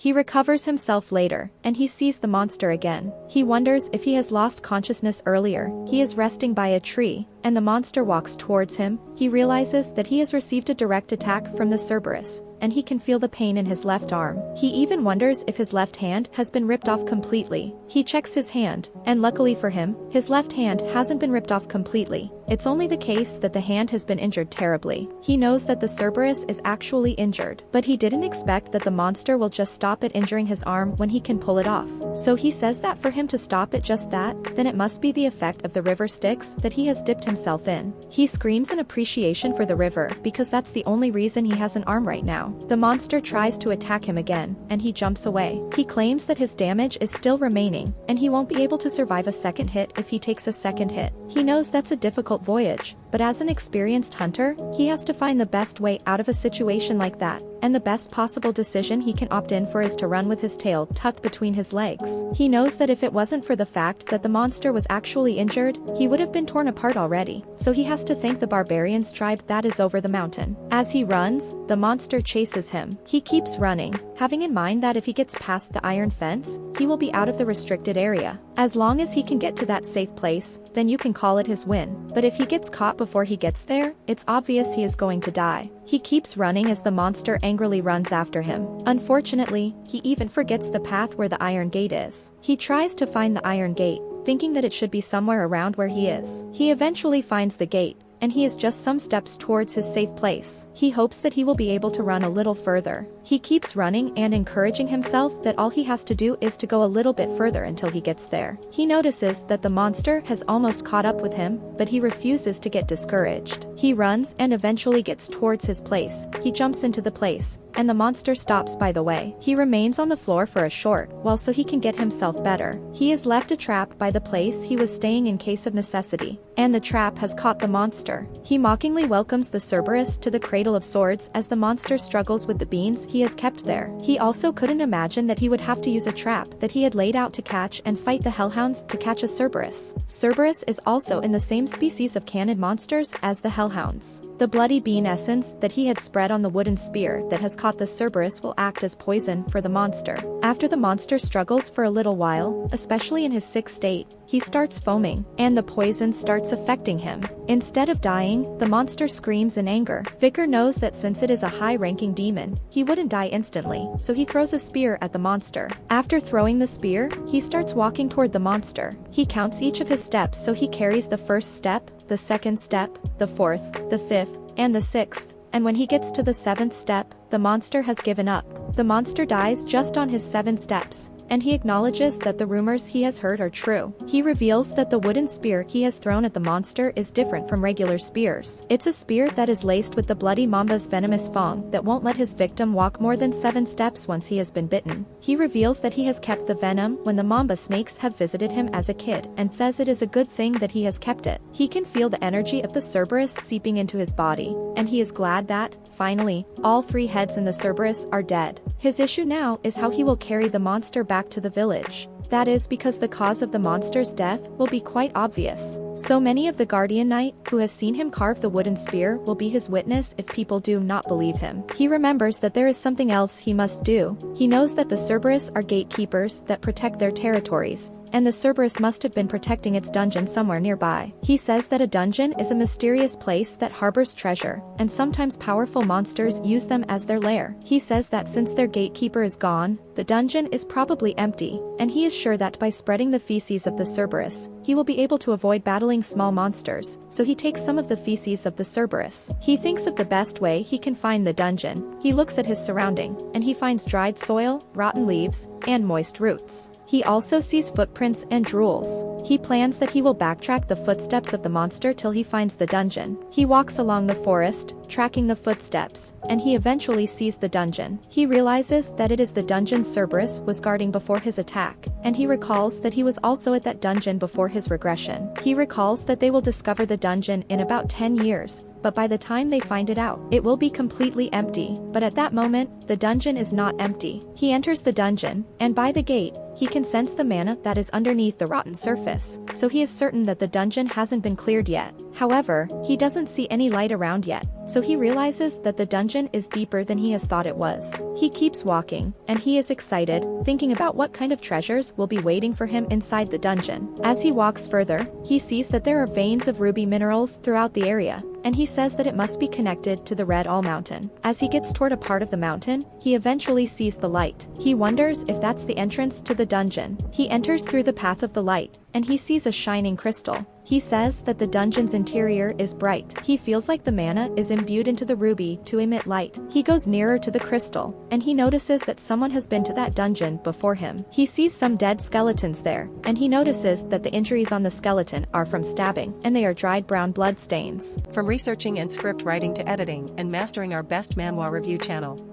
He recovers himself later, and he sees the monster again. He wonders if he has lost consciousness earlier. He is resting by a tree, and the monster walks towards him. He realizes that he has received a direct attack from the Cerberus, and he can feel the pain in his left arm. He even wonders if his left hand has been ripped off completely. He checks his hand, and luckily for him, his left hand hasn't been ripped off completely. It's only the case that the hand has been injured terribly. He knows that the Cerberus is actually injured, but he didn't expect that the monster will just stop at injuring his arm when he can pull it off. So he says that for him to stop at just that, then it must be the effect of the river Styx that he has dipped himself in. He screams in appreciation for the river because that's the only reason he has an arm right now. The monster tries to attack him again, and he jumps away. He claims that his damage is still remaining, and he won't be able to survive a second hit if he takes a second hit. He knows that's a difficult voyage, but as an experienced hunter, he has to find the best way out of a situation like that, and the best possible decision he can opt in for is to run with his tail tucked between his legs. He knows that if it wasn't for the fact that the monster was actually injured, he would have been torn apart already, so he has to thank the barbarians tribe that is over the mountain. As he runs, the monster chases him. He keeps running, having in mind that if he gets past the iron fence, he will be out of the restricted area. As long as he can get to that safe place, then you can call it his win. But if he gets caught before he gets there, it's obvious he is going to die. He keeps running as the monster angrily runs after him. Unfortunately, he even forgets the path where the iron gate is. He tries to find the iron gate, thinking that it should be somewhere around where he is. He eventually finds the gate, and he is just some steps towards his safe place. He hopes that he will be able to run a little further. He keeps running and encouraging himself that all he has to do is to go a little bit further until he gets there. He notices that the monster has almost caught up with him, but he refuses to get discouraged. He runs and eventually gets towards his place. He jumps into the place, and the monster stops by the way. He remains on the floor for a short while so he can get himself better. He has left a trap by the place he was staying in case of necessity, and the trap has caught the monster. He mockingly welcomes the Cerberus to the cradle of swords as the monster struggles with the beans he has kept there. He also couldn't imagine that he would have to use a trap that he had laid out to catch and fight the hellhounds to catch a Cerberus. Cerberus is also in the same species of canid monsters as the hellhounds. The bloody bean essence that he had spread on the wooden spear that has caught the Cerberus will act as poison for the monster. After the monster struggles for a little while, especially in his sick state, he starts foaming, and the poison starts affecting him. Instead of dying, the monster screams in anger. Vicar knows that since it is a high-ranking demon, he wouldn't die instantly, so he throws a spear at the monster. After throwing the spear, he starts walking toward the monster. He counts each of his steps, so he carries the first step, the second step, the fourth, the fifth, and the sixth, and when he gets to the seventh step, the monster has given up. The monster dies just on his 7 steps, and he acknowledges that the rumors he has heard are true. He reveals that the wooden spear he has thrown at the monster is different from regular spears. It's a spear that is laced with the bloody mamba's venomous fang that won't let his victim walk more than 7 steps once he has been bitten. He reveals that he has kept the venom when the mamba snakes have visited him as a kid, and says it is a good thing that he has kept it. He can feel the energy of the Cerberus seeping into his body, and he is glad that, finally, all 3 heads in the Cerberus are dead. His issue now is how he will carry the monster back to the village. That is because the cause of the monster's death will be quite obvious. So many of the Guardian Knight who has seen him carve the wooden spear will be his witness if people do not believe him. He remembers that there is something else he must do. He knows that the Cerberus are gatekeepers that protect their territories, and the Cerberus must have been protecting its dungeon somewhere nearby. He says that a dungeon is a mysterious place that harbors treasure, and sometimes powerful monsters use them as their lair. He says that since their gatekeeper is gone, the dungeon is probably empty, and he is sure that by spreading the feces of the Cerberus, he will be able to avoid battling small monsters, so he takes some of the feces of the Cerberus. He thinks of the best way he can find the dungeon. He looks at his surrounding, and he finds dried soil, rotten leaves, and moist roots. He also sees footprints and drools. He plans that he will backtrack the footsteps of the monster till he finds the dungeon. He walks along the forest, tracking the footsteps, and he eventually sees the dungeon. He realizes that it is the dungeon Cerberus was guarding before his attack, and he recalls that he was also at that dungeon before his regression. He recalls that they will discover the dungeon in about 10 years, but by the time they find it out, it will be completely empty. But at that moment, the dungeon is not empty. He enters the dungeon, and by the gate, he can sense the mana that is underneath the rotten surface, so he is certain that the dungeon hasn't been cleared yet. However, he doesn't see any light around yet, so he realizes that the dungeon is deeper than he has thought it was. He keeps walking, and he is excited, thinking about what kind of treasures will be waiting for him inside the dungeon. As he walks further, he sees that there are veins of ruby minerals throughout the area, and he says that it must be connected to the Red All Mountain. As he gets toward a part of the mountain, he eventually sees the light. He wonders if that's the entrance to the dungeon. He enters through the path of the light, and he sees a shining crystal. He says that the dungeon's interior is bright. He feels like the mana is imbued into the ruby to emit light. He goes nearer to the crystal, and he notices that someone has been to that dungeon before him. He sees some dead skeletons there, and he notices that the injuries on the skeleton are from stabbing, and they are dried brown blood stains. From researching and script writing to editing and mastering our best manhwa review channel,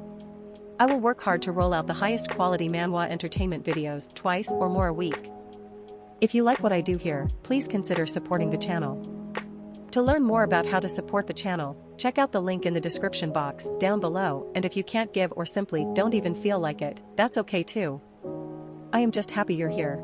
I will work hard to roll out the highest quality manhwa entertainment videos twice or more a week. If you like what I do here, please consider supporting the channel. To learn more about how to support the channel, check out the link in the description box down below, and if you can't give or simply don't even feel like it, that's okay too. I am just happy you're here.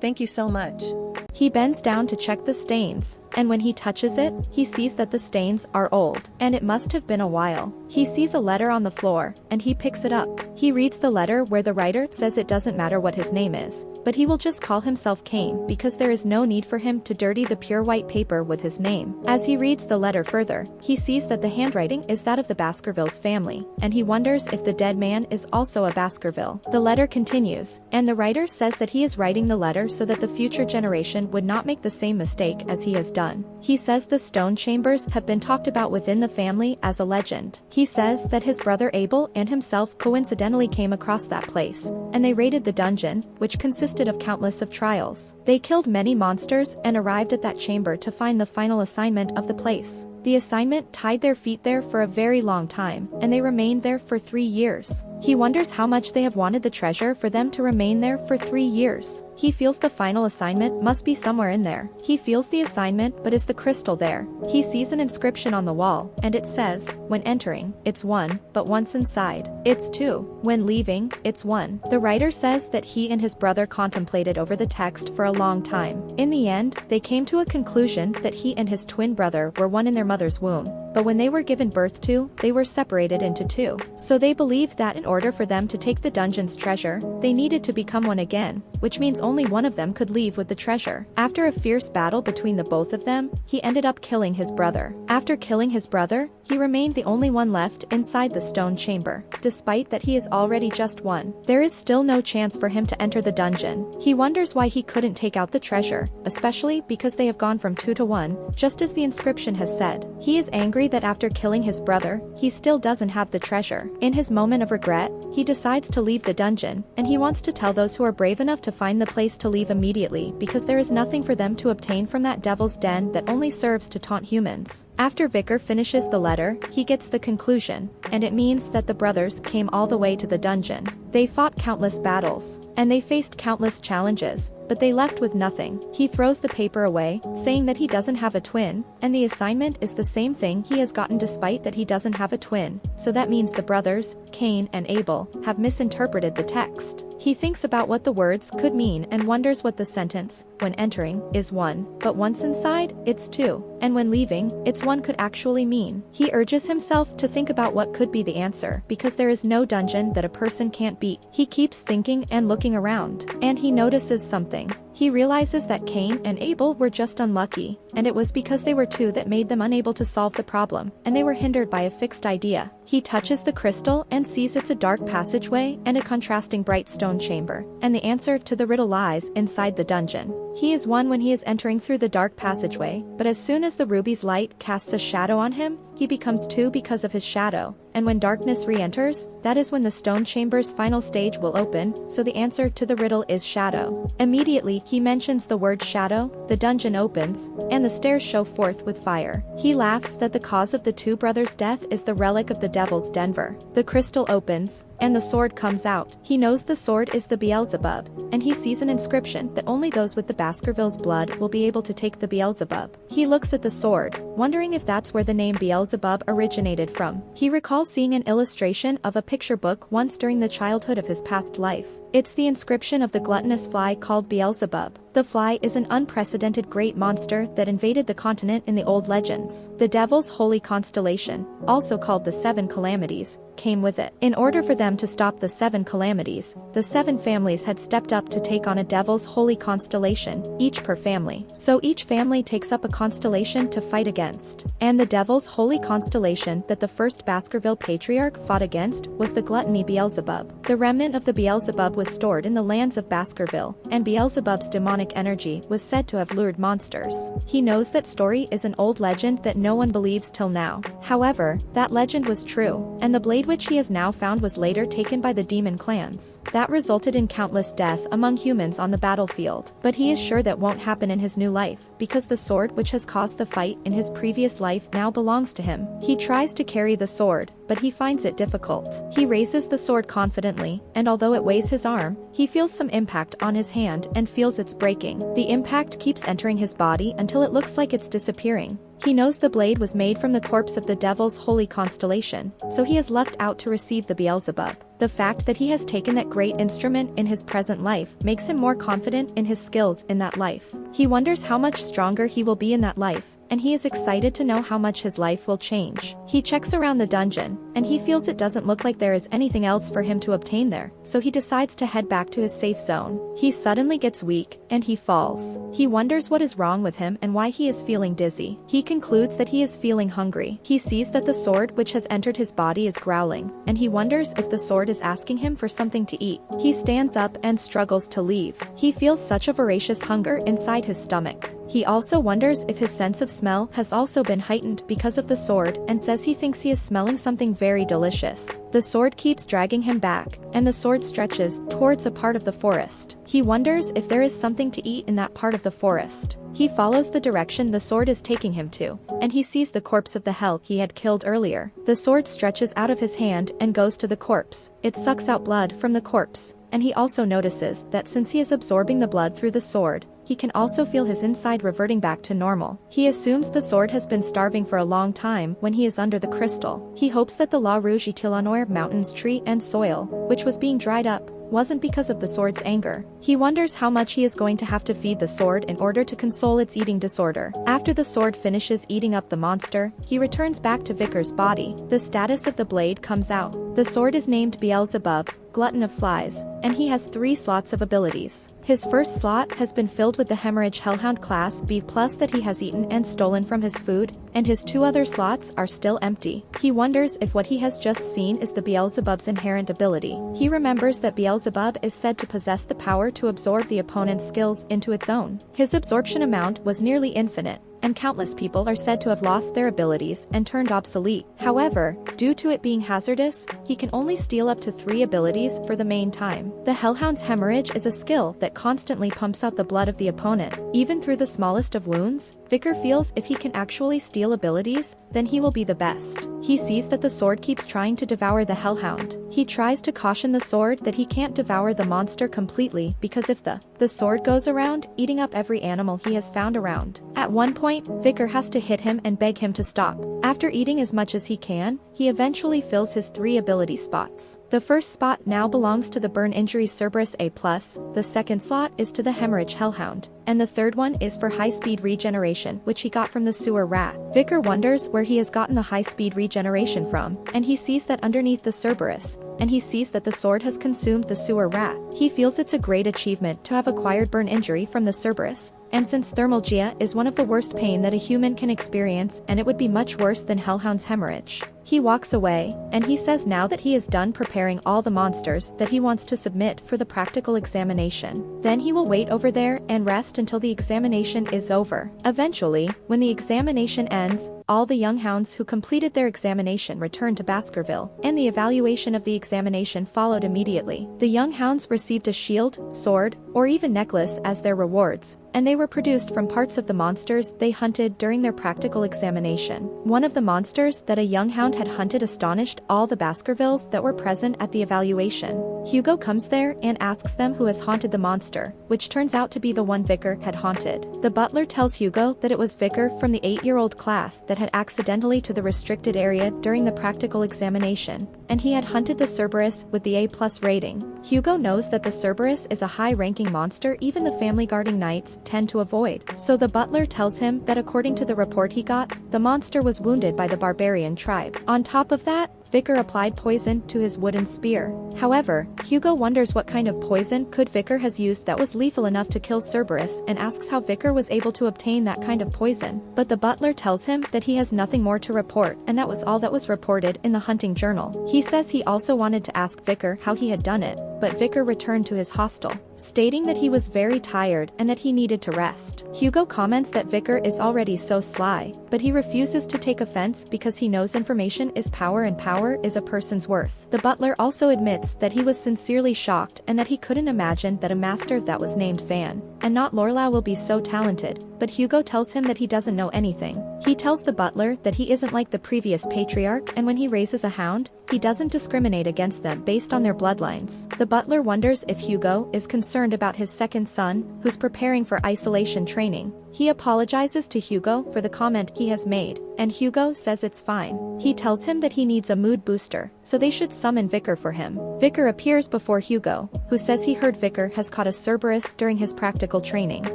Thank you so much. He bends down to check the stains, and when he touches it, he sees that the stains are old, and it must have been a while. He sees a letter on the floor, and he picks it up. He reads the letter where the writer says it doesn't matter what his name is, but he will just call himself Cain because there is no need for him to dirty the pure white paper with his name. As he reads the letter further, he sees that the handwriting is that of the Baskervilles family, and he wonders if the dead man is also a Baskerville. The letter continues, and the writer says that he is writing the letter so that the future generation would not make the same mistake as he has done. He says the stone chambers have been talked about within the family as a legend. He says that his brother Abel and himself coincidentally came across that place, and they raided the dungeon, which consisted of countless of trials. They killed many monsters and arrived at that chamber to find the final assignment of the place. The assignment tied their feet there for a very long time, and they remained there for 3 years. He wonders how much they have wanted the treasure for them to remain there for 3 years. He feels the final assignment must be somewhere in there. He feels the assignment, but is the crystal there? He sees an inscription on the wall, and it says, when entering, it's 1, but once inside, it's 2. When leaving, it's 1. The writer says that he and his brother contemplated over the text for a long time. In the end, they came to a conclusion that he and his twin brother were one in their mother's womb, but when they were given birth to, they were separated into 2. So they believed that in order for them to take the dungeon's treasure, they needed to become one again, which means only one of them could leave with the treasure. After a fierce battle between the both of them, he ended up killing his brother. After killing his brother, he remained the only one left inside the stone chamber. Despite that he is already just 1, there is still no chance for him to enter the dungeon. He wonders why he couldn't take out the treasure, especially because they have gone from 2 to 1, just as the inscription has said. He is angry that after killing his brother, he still doesn't have the treasure. In his moment of regret, he decides to leave the dungeon, and he wants to tell those who are brave enough to find the place to leave immediately because there is nothing for them to obtain from that devil's den that only serves to taunt humans. After Vicar finishes the letter, he gets the conclusion, and it means that the brothers came all the way to the dungeon. They fought countless battles, and they faced countless challenges, but they left with nothing. He throws the paper away, saying that he doesn't have a twin, and the assignment is the same thing he has gotten despite that he doesn't have a twin, so that means the brothers, Cain and Abel, have misinterpreted the text. He thinks about what the words could mean and wonders what the sentence, when entering, is 1, but once inside, it's 2, and when leaving, it's 1 could actually mean. He urges himself to think about what could be the answer, because there is no dungeon that a person can't beat. He keeps thinking and looking around, and he notices something. He realizes that Cain and Abel were just unlucky, and it was because they were 2 that made them unable to solve the problem, and they were hindered by a fixed idea. He touches the crystal and sees it's a dark passageway and a contrasting bright stone chamber, and the answer to the riddle lies inside the dungeon. He is 1 when he is entering through the dark passageway, but as soon as the ruby's light casts a shadow on him, he becomes 2 because of his shadow, and when darkness re-enters, that is when the stone chamber's final stage will open, so the answer to the riddle is shadow. Immediately, he mentions the word shadow, the dungeon opens, and the stairs show forth with fire. He laughs that the cause of the 2 brothers' death is the relic of the Devil's Denver. The crystal opens, and the sword comes out. He knows the sword is the Beelzebub, and he sees an inscription that only those with the Baskervilles' blood will be able to take the Beelzebub. He looks at the sword, wondering if that's where the name Beelzebub originated from. He recalls seeing an illustration of a picture book once during the childhood of his past life. It's the inscription of the gluttonous fly called Beelzebub. The fly is an unprecedented great monster that invaded the continent in the old legends. The Devil's Holy Constellation, also called the Seven Calamities, came with it. In order for them to stop the seven calamities, the seven families had stepped up to take on a Devil's Holy Constellation, each per family. So each family takes up a constellation to fight against. And the Devil's Holy Constellation that the first Baskerville patriarch fought against was the gluttony Beelzebub. The remnant of the Beelzebub was stored in the lands of Baskerville, and Beelzebub's demonic energy was said to have lured monsters. He knows that story is an old legend that no one believes till now. However, that legend was true, and the blade which he has now found was later taken by the demon clans. That resulted in countless death among humans on the battlefield. But he is sure that won't happen in his new life, because the sword which has caused the fight in his previous life now belongs to him. He tries to carry the sword, but he finds it difficult. He raises the sword confidently, and although it weighs his arm, he feels some impact on his hand and feels it's breaking. The impact keeps entering his body until it looks like it's disappearing. He knows the blade was made from the corpse of the Devil's Holy Constellation, so he has lucked out to receive the Beelzebub. The fact that he has taken that great instrument in his present life makes him more confident in his skills in that life. He wonders how much stronger he will be in that life, and he is excited to know how much his life will change. He checks around the dungeon, and he feels it doesn't look like there is anything else for him to obtain there, so he decides to head back to his safe zone. He suddenly gets weak, and he falls. He wonders what is wrong with him and why he is feeling dizzy. He concludes that he is feeling hungry. He sees that the sword which has entered his body is growling, and he wonders if the sword is asking him for something to eat. He stands up and struggles to leave. He feels such a voracious hunger inside his stomach. He also wonders if his sense of smell has also been heightened because of the sword and says he thinks he is smelling something very delicious. The sword keeps dragging him back, and the sword stretches towards a part of the forest. He wonders if there is something to eat in that part of the forest. He follows the direction the sword is taking him to, and he sees the corpse of the hell he had killed earlier. The sword stretches out of his hand and goes to the corpse. It sucks out blood from the corpse, and he also notices that since he is absorbing the blood through the sword, he can also feel his inside reverting back to normal. He assumes the sword has been starving for a long time when he is under the crystal. He hopes that the La Rouge Etilanoir mountain's tree and soil, which was being dried up, wasn't because of the sword's anger. He wonders how much he is going to have to feed the sword in order to console its eating disorder. After the sword finishes eating up the monster, he returns back to Vicar's body. The status of the blade comes out. The sword is named Beelzebub, Glutton of Flies, and he has 3 slots of abilities. His first slot has been filled with the Hemorrhage Hellhound class B+ that he has eaten and stolen from his food, and his 2 other slots are still empty. He wonders if what he has just seen is the Beelzebub's inherent ability. He remembers that Beelzebub is said to possess the power to absorb the opponent's skills into its own. His absorption amount was nearly infinite, and countless people are said to have lost their abilities and turned obsolete. However, due to it being hazardous, he can only steal up to 3 abilities for the main time. The Hellhound's Hemorrhage is a skill that constantly pumps out the blood of the opponent. Even through the smallest of wounds, Vicar feels if he can actually steal abilities, then he will be the best. He sees that the sword keeps trying to devour the Hellhound. He tries to caution the sword that he can't devour the monster completely because if the sword goes around, eating up every animal he has found around. At one point, Vicar has to hit him and beg him to stop. After eating as much as he can, he eventually fills his 3 ability spots. The first spot now belongs to the Burn Injury Cerberus A+, the second slot is to the Hemorrhage Hellhound, and the third one is for high-speed regeneration, which he got from the sewer rat. Vicar wonders where he has gotten the high-speed regeneration from, and he sees that underneath the Cerberus, and he sees that the sword has consumed the sewer rat. He feels it's a great achievement to have acquired burn injury from the Cerberus, and since thermalgia is one of the worst pain that a human can experience and it would be much worse than Hellhound's hemorrhage. He walks away, and he says now that he is done preparing all the monsters that he wants to submit for the practical examination. Then he will wait over there and rest until the examination is over. Eventually, when the examination ends, all the young hounds who completed their examination returned to Baskerville, and the evaluation of the examination followed immediately. The young hounds received a shield, sword, or even necklace as their rewards, and they were produced from parts of the monsters they hunted during their practical examination. One of the monsters that a young hound had hunted astonished all the Baskervilles that were present at the evaluation. Hugo comes there and asks them who has haunted the monster, which turns out to be the one Vicar had haunted. The butler tells Hugo that it was Vicar from the 8-year-old class that had accidentally to the restricted area during the practical examination, and he had hunted the Cerberus with the A+ rating. Hugo knows that the Cerberus is a high-ranking monster even the family guarding knights tend to avoid, so the butler tells him that according to the report he got, the monster was wounded by the barbarian tribe. On top of that, Vicar applied poison to his wooden spear. However, Hugo wonders what kind of poison could Vicar has used that was lethal enough to kill Cerberus and asks how Vicar was able to obtain that kind of poison, but the butler tells him that he has nothing more to report and that was all that was reported in the hunting journal. He says he also wanted to ask Vicar how he had done it, but Vicar returned to his hostel, stating that he was very tired and that he needed to rest. Hugo comments that Vicar is already so sly, but he refuses to take offense because he knows information is power and power is a person's worth. The butler also admits that he was sincerely shocked and that he couldn't imagine that a master that was named Van, and not Lorlau, will be so talented, but Hugo tells him that he doesn't know anything. He tells the butler that he isn't like the previous patriarch, and when he raises a hound, he doesn't discriminate against them based on their bloodlines. The butler wonders if Hugo is concerned about his second son, who's preparing for isolation training. He apologizes to Hugo for the comment he has made, and Hugo says it's fine. He tells him that he needs a mood booster, so they should summon Vicar for him. Vicar appears before Hugo, who says he heard Vicar has caught a Cerberus during his practical training.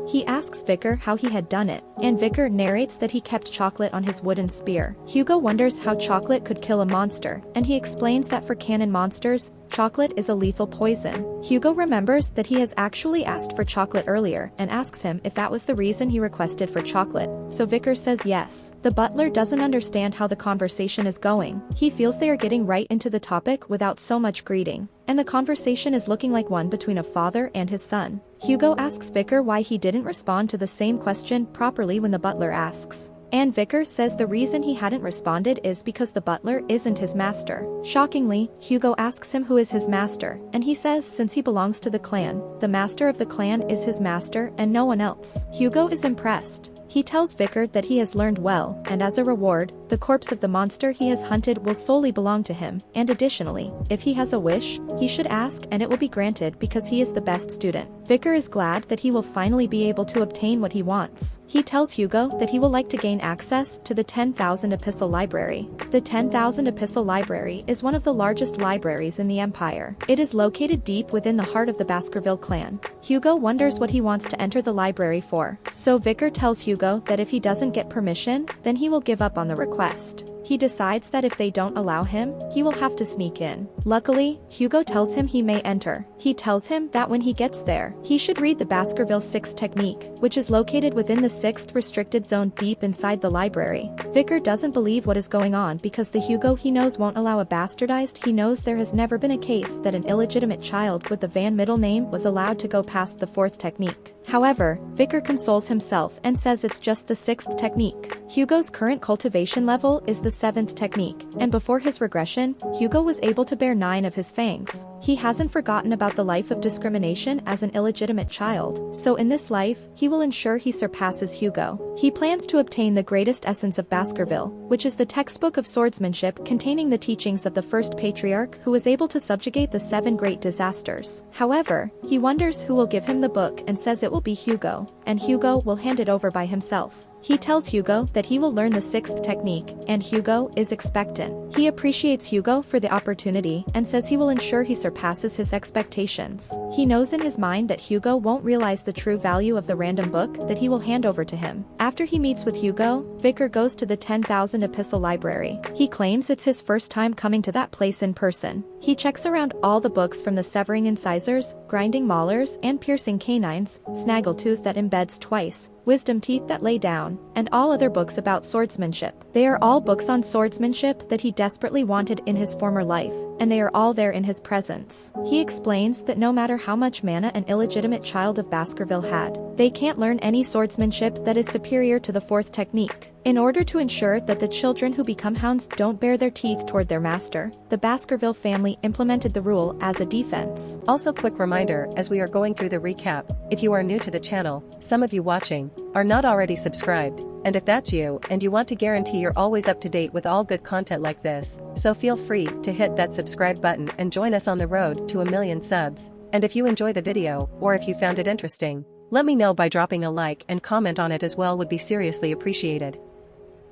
He asks Vicar how he had done it, and Vicar narrates that he kept chocolate on his wooden spear. Hugo wonders how chocolate could kill a monster, and he explains that for canon monsters, chocolate is a lethal poison. Hugo remembers that he has actually asked for chocolate earlier and asks him if that was the reason he requested for chocolate, so Vicar says yes. The butler doesn't understand how the conversation is going. He feels they are getting right into the topic without so much greeting, and the conversation is looking like one between a father and his son. Hugo asks Vicar why he didn't respond to the same question properly when the butler asks, and Vicar says the reason he hadn't responded is because the butler isn't his master. Shockingly, Hugo asks him who is his master, and he says since he belongs to the clan, the master of the clan is his master and no one else. Hugo is impressed. He tells Vicar that he has learned well, and as a reward, the corpse of the monster he has hunted will solely belong to him, and additionally, if he has a wish, he should ask and it will be granted because he is the best student. Vicar is glad that he will finally be able to obtain what he wants. He tells Hugo that he will like to gain access to the 10,000 Epistle Library. The 10,000 Epistle Library is one of the largest libraries in the Empire. It is located deep within the heart of the Baskerville clan. Hugo wonders what he wants to enter the library for, so Vicar tells Hugo that if he doesn't get permission, then he will give up on the request. He decides that if they don't allow him, he will have to sneak in. Luckily, Hugo tells him he may enter. He tells him that when he gets there, he should read the Baskerville 6 technique, which is located within the 6th restricted zone deep inside the library. Vicar doesn't believe what is going on because the Hugo he knows won't allow a bastardized. He knows there has never been a case that an illegitimate child with the Van middle name was allowed to go past the 4th technique. However, Vicar consoles himself and says it's just the 6th technique. Hugo's current cultivation level is the 7th technique, and before his regression, Hugo was able to bear 9 of his fangs. He hasn't forgotten about the life of discrimination as an illegitimate child, so in this life, he will ensure he surpasses Hugo. He plans to obtain the greatest essence of Baskerville, which is the textbook of swordsmanship containing the teachings of the first patriarch who was able to subjugate the 7 great disasters. However, he wonders who will give him the book and says it will be Hugo, and Hugo will hand it over by himself. He tells Hugo that he will learn the 6th technique, and Hugo is expectant. He appreciates Hugo for the opportunity and says he will ensure he surpasses his expectations. He knows in his mind that Hugo won't realize the true value of the random book that he will hand over to him. After he meets with Hugo, Vicar goes to the 10,000 Epistle Library. He claims it's his first time coming to that place in person. He checks around all the books from the severing incisors, grinding maulers, and piercing canines, snaggletooth that embeds twice, wisdom teeth that lay down, and all other books about swordsmanship. They are all books on swordsmanship that he desperately wanted in his former life, and they are all there in his presence. He explains that no matter how much mana an illegitimate child of Baskerville had, they can't learn any swordsmanship that is superior to the fourth technique. In order to ensure that the children who become hounds don't bare their teeth toward their master, the Baskerville family implemented the rule as a defense. Also, quick reminder as we are going through the recap, if you are new to the channel, some of you watching are not already subscribed, and if that's you and you want to guarantee you're always up to date with all good content like this, so feel free to hit that subscribe button and join us on the road to 1 million subs. And if you enjoy the video, or if you found it interesting, let me know by dropping a like and comment on it as well, would be seriously appreciated.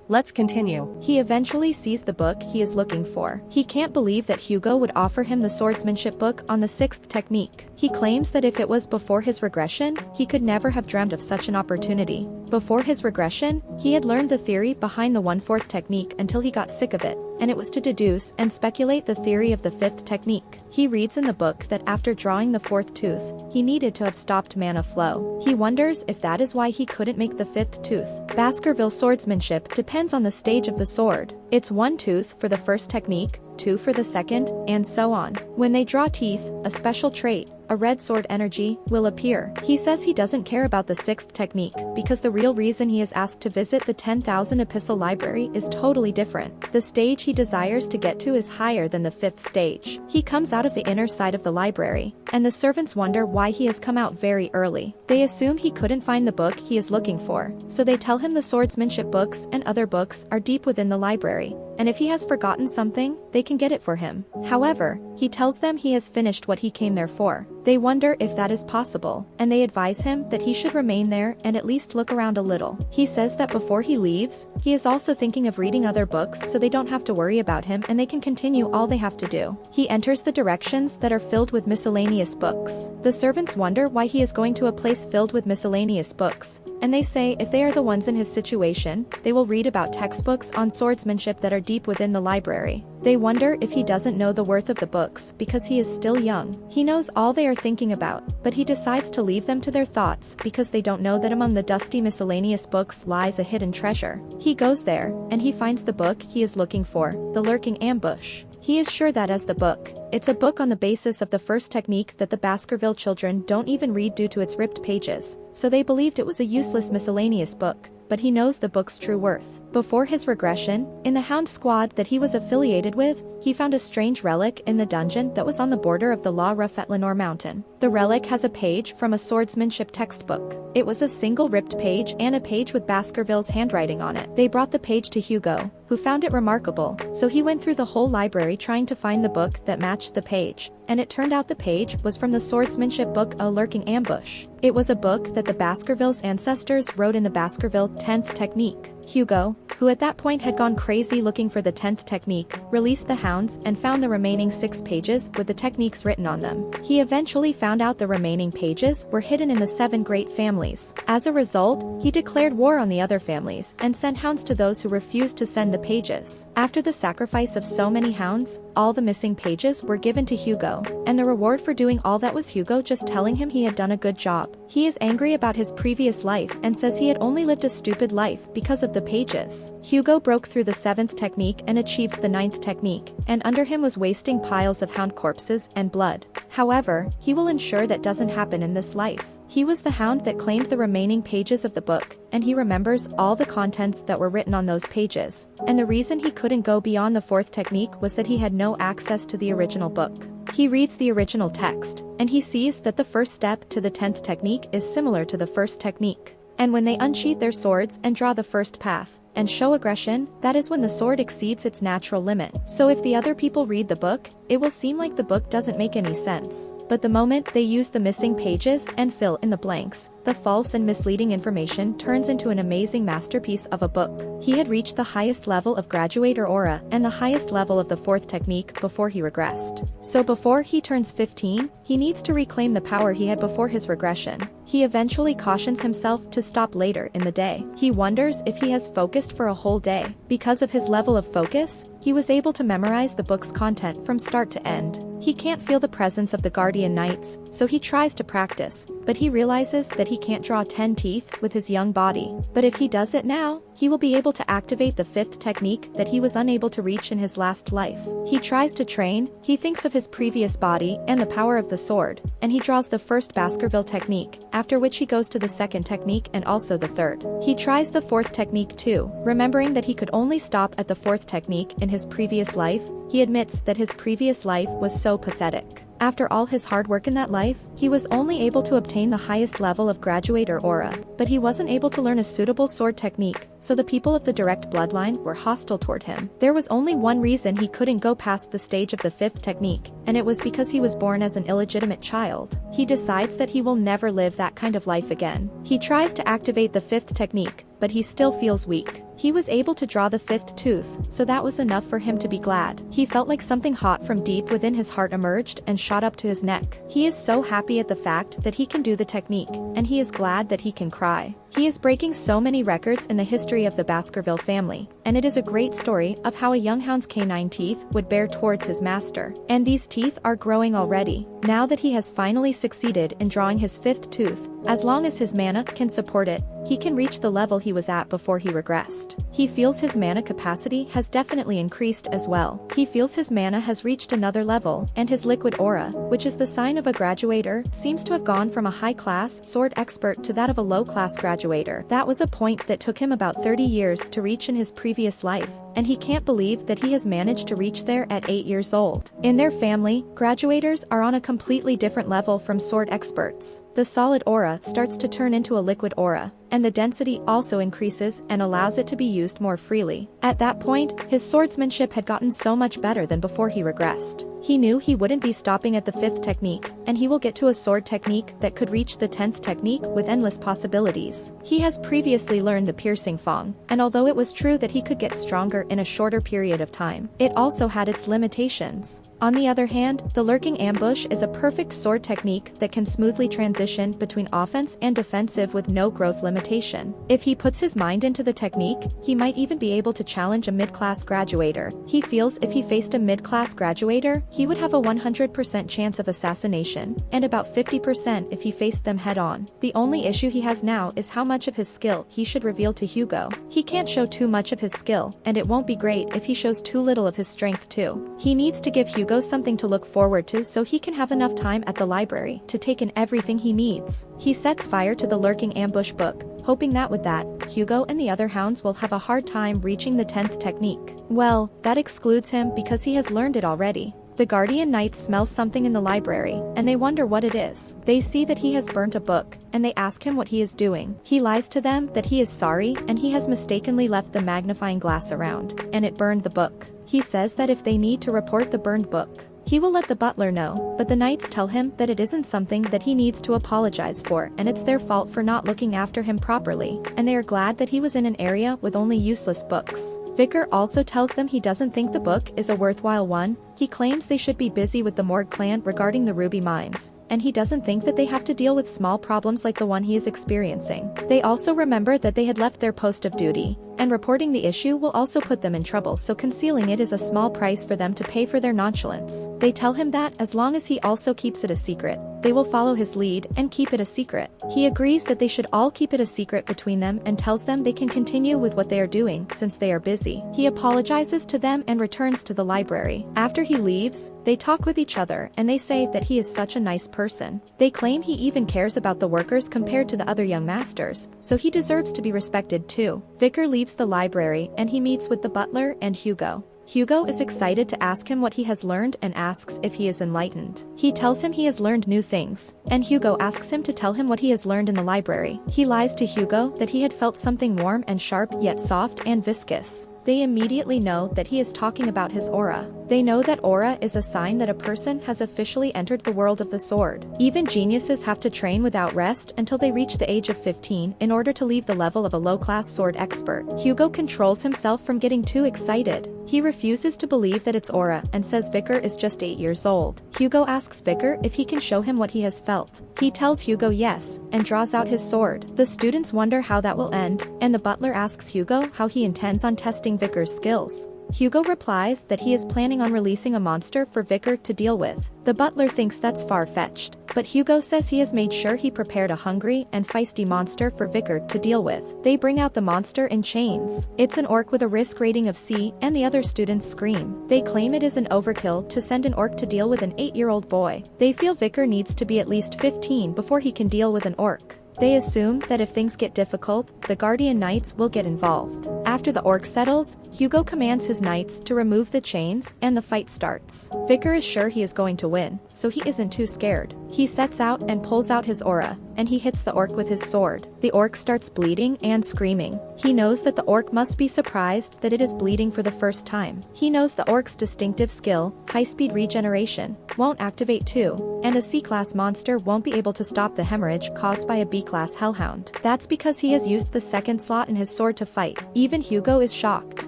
Let's continue. He eventually sees the book he is looking for. He can't believe that Hugo would offer him the swordsmanship book on the sixth technique. He claims that if it was before his regression, he could never have dreamt of such an opportunity. Before his regression, he had learned the theory behind the 1/4 technique until he got sick of it, and it was to deduce and speculate the theory of the 5th technique. He reads in the book that after drawing the 4th tooth, he needed to have stopped mana flow. He wonders if that is why he couldn't make the 5th tooth. Baskerville swordsmanship depends on the stage of the sword. It's 1 tooth for the first technique, 2 for the second, and so on. When they draw teeth, a special trait, a red sword energy, will appear. He says he doesn't care about the 6th technique, because the real reason he is asked to visit the 10,000 epistle library is totally different. The stage he desires to get to is higher than the 5th stage. He comes out of the inner side of the library, and the servants wonder why he has come out very early. They assume he couldn't find the book he is looking for, so they tell him the swordsmanship books and other books are deep within the library, and if he has forgotten something, they can get it for him. However, he tells them he has finished what he came there for. They wonder if that is possible, and they advise him that he should remain there and at least look around a little. He says that before he leaves, he is also thinking of reading other books so they don't have to worry about him and they can continue all they have to do. He enters the directions that are filled with miscellaneous books. The servants wonder why he is going to a place filled with miscellaneous books, and they say if they are the ones in his situation, they will read about textbooks on swordsmanship that are deep within the library. They wonder if he doesn't know the worth of the books because he is still young. He knows all they are thinking about, but he decides to leave them to their thoughts because they don't know that among the dusty miscellaneous books lies a hidden treasure. He goes there, and he finds the book he is looking for, The Lurking Ambush. He is sure that as the book, it's a book on the basis of the first technique that the Baskerville children don't even read due to its ripped pages, so they believed it was a useless miscellaneous book. But he knows the book's true worth. Before his regression, in the Hound squad that he was affiliated with, he found a strange relic in the dungeon that was on the border of the Law Rough at Lenore Mountain. The relic has a page from a swordsmanship textbook. It was a single ripped page and a page with Baskerville's handwriting on it. They brought the page to Hugo, who found it remarkable, so he went through the whole library trying to find the book that matched the page, and it turned out the page was from the swordsmanship book A Lurking Ambush. It was a book that the Baskervilles' ancestors wrote in the Baskerville 10th technique. Hugo, who at that point had gone crazy looking for the 10th technique, released the hounds and found the remaining 6 pages with the techniques written on them. He eventually found out the remaining pages were hidden in the 7 great families. As a result, he declared war on the other families and sent hounds to those who refused to send the pages. After the sacrifice of so many hounds, all the missing pages were given to Hugo, and the reward for doing all that was Hugo just telling him he had done a good job. He is angry about his previous life and says he had only lived a stupid life because of the pages. Hugo broke through the 7th technique and achieved the 9th technique, and under him was wasting piles of hound corpses and blood. However, he will ensure that doesn't happen in this life. He was the hound that claimed the remaining pages of the book, and he remembers all the contents that were written on those pages. And the reason he couldn't go beyond the 4th technique was that he had no access to the original book. He reads the original text, and he sees that the first step to the 10th technique is similar to the first technique. And when they unsheath their swords and draw the first path, and show aggression, that is when the sword exceeds its natural limit. So if the other people read the book, it will seem like the book doesn't make any sense. But the moment they use the missing pages and fill in the blanks, the false and misleading information turns into an amazing masterpiece of a book. He had reached the highest level of graduator aura and the highest level of the 4th technique before he regressed. So before he turns 15, he needs to reclaim the power he had before his regression. He eventually cautions himself to stop later in the day. He wonders if he has focused for a whole day. Because of his level of focus, he was able to memorize the book's content from start to end. He can't feel the presence of the guardian knights, so he tries to practice, but he realizes that he can't draw 10 teeth with his young body. But if he does it now, he will be able to activate the 5th technique that he was unable to reach in his last life. He tries to train, he thinks of his previous body and the power of the sword, and he draws the first Baskerville technique, after which he goes to the 2nd technique and also the 3rd. He tries the 4th technique too, remembering that he could only stop at the 4th technique in his previous life. He admits that his previous life was so pathetic. After all his hard work in that life, he was only able to obtain the highest level of graduator aura, but he wasn't able to learn a suitable sword technique, so the people of the direct bloodline were hostile toward him. There was only one reason he couldn't go past the stage of the 5th technique, and it was because he was born as an illegitimate child. He decides that he will never live that kind of life again. He tries to activate the 5th technique, but he still feels weak. He was able to draw the 5th tooth, so that was enough for him to be glad. He felt like something hot from deep within his heart emerged and shot up to his neck. He is so happy at the fact that he can do the technique, and he is glad that he can cry. He is breaking so many records in the history of the Baskerville family, and it is a great story of how a young hound's canine teeth would bear towards his master. And these teeth are growing already. Now that he has finally succeeded in drawing his 5th tooth, as long as his mana can support it, he can reach the level he was at before he regressed. He feels his mana capacity has definitely increased as well. He feels his mana has reached another level, and his liquid aura, which is the sign of a graduator, seems to have gone from a high-class sword expert to that of a low-class graduator. That was a point that took him about 30 years to reach in his previous life, and he can't believe that he has managed to reach there at 8 years old. In their family, graduators are on a completely different level from sword experts. The solid aura starts to turn into a liquid aura, and the density also increases and allows it to be used more freely. At that point, his swordsmanship had gotten so much better than before he regressed. He knew he wouldn't be stopping at the 5th technique, and he will get to a sword technique that could reach the 10th technique with endless possibilities. He has previously learned the piercing fong, and although it was true that he could get stronger in a shorter period of time, it also had its limitations. On the other hand, the lurking ambush is a perfect sword technique that can smoothly transition between offense and defensive with no growth limitation. If he puts his mind into the technique, he might even be able to challenge a mid-class graduator. He feels if he faced a mid-class graduator, he would have a 100% chance of assassination, and about 50% if he faced them head-on. The only issue he has now is how much of his skill he should reveal to Hugo. He can't show too much of his skill, and it won't be great if he shows too little of his strength too. He needs to give Hugo something to look forward to so he can have enough time at the library to take in everything he needs. He sets fire to the lurking ambush book, hoping that with that, Hugo and the other hounds will have a hard time reaching the 10th technique. Well, that excludes him because he has learned it already. The Guardian Knights smell something in the library, and they wonder what it is. They see that he has burnt a book, and they ask him what he is doing. He lies to them that he is sorry and he has mistakenly left the magnifying glass around, and it burned the book. He says that if they need to report the burned book, he will let the butler know, but the knights tell him that it isn't something that he needs to apologize for, and it's their fault for not looking after him properly, and they are glad that he was in an area with only useless books. Vicar also tells them he doesn't think the book is a worthwhile one. He claims they should be busy with the Morgue clan regarding the ruby mines, and he doesn't think that they have to deal with small problems like the one he is experiencing. They also remember that they had left their post of duty, and reporting the issue will also put them in trouble, so concealing it is a small price for them to pay for their nonchalance. They tell him that as long as he also keeps it a secret, they will follow his lead and keep it a secret. He agrees that they should all keep it a secret between them and tells them they can continue with what they are doing since they are busy. He apologizes to them and returns to the library. After he leaves, they talk with each other and they say that he is such a nice person. They claim he even cares about the workers compared to the other young masters, so he deserves to be respected too. Vicar leaves the library and he meets with the butler and Hugo. Hugo is excited to ask him what he has learned and asks if he is enlightened. He tells him he has learned new things, and Hugo asks him to tell him what he has learned in the library. He lies to Hugo that he had felt something warm and sharp yet soft and viscous. They immediately know that he is talking about his aura. They know that aura is a sign that a person has officially entered the world of the sword. Even geniuses have to train without rest until they reach the age of 15 in order to leave the level of a low-class sword expert. Hugo controls himself from getting too excited. He refuses to believe that it's aura and says Vicar is just 8 years old. Hugo asks Vicar if he can show him what he has felt. He tells Hugo yes, and draws out his sword. The students wonder how that will end, and the butler asks Hugo how he intends on testing Vicar's skills. Hugo replies that he is planning on releasing a monster for Vicar to deal with. The butler thinks that's far-fetched, but Hugo says he has made sure he prepared a hungry and feisty monster for Vicar to deal with. They bring out the monster in chains. It's an orc with a risk rating of C, and the other students scream. They claim it is an overkill to send an orc to deal with an 8-year-old boy. They feel Vicar needs to be at least 15 before he can deal with an orc. They assume that if things get difficult, the Guardian Knights will get involved. After the orc settles, Hugo commands his knights to remove the chains, and the fight starts. Vicar is sure he is going to win, so he isn't too scared. He sets out and pulls out his aura, and he hits the orc with his sword. The orc starts bleeding and screaming. He knows that the orc must be surprised that it is bleeding for the first time. He knows the orc's distinctive skill, high-speed regeneration, won't activate too, and a C-class monster won't be able to stop the hemorrhage caused by a B-class hellhound. That's because he has used the second slot in his sword to fight. Even Hugo is shocked.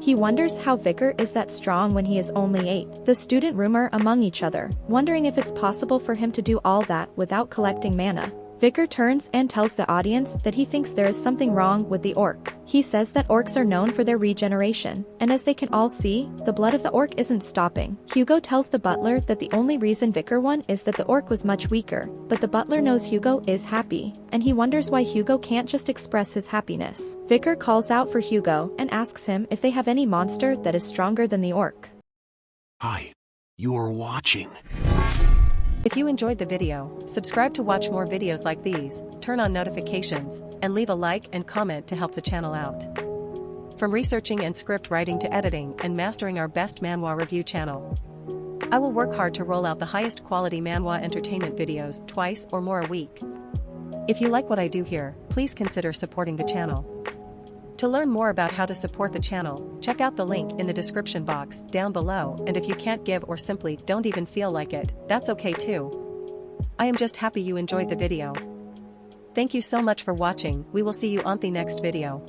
He wonders how Vicar is that strong when he is only 8. The student rumor among each other, wondering if it's possible for him to do all that without collecting mana. Vicar turns and tells the audience that he thinks there is something wrong with the orc. He says that orcs are known for their regeneration, and as they can all see, the blood of the orc isn't stopping. Hugo tells the butler that the only reason Vicar won is that the orc was much weaker, but the butler knows Hugo is happy, and he wonders why Hugo can't just express his happiness. Vicar calls out for Hugo and asks him if they have any monster that is stronger than the orc. Hi, you're watching. If you enjoyed the video, subscribe to watch more videos like these, turn on notifications, and leave a like and comment to help the channel out. From researching and script writing to editing and mastering our best manhwa review channel, I will work hard to roll out the highest quality manhwa entertainment videos twice or more a week. If you like what I do here, please consider supporting the channel. To learn more about how to support the channel, check out the link in the description box down below, and if you can't give or simply don't even feel like it, that's okay too. I am just happy you enjoyed the video. Thank you so much for watching. We will see you on the next video.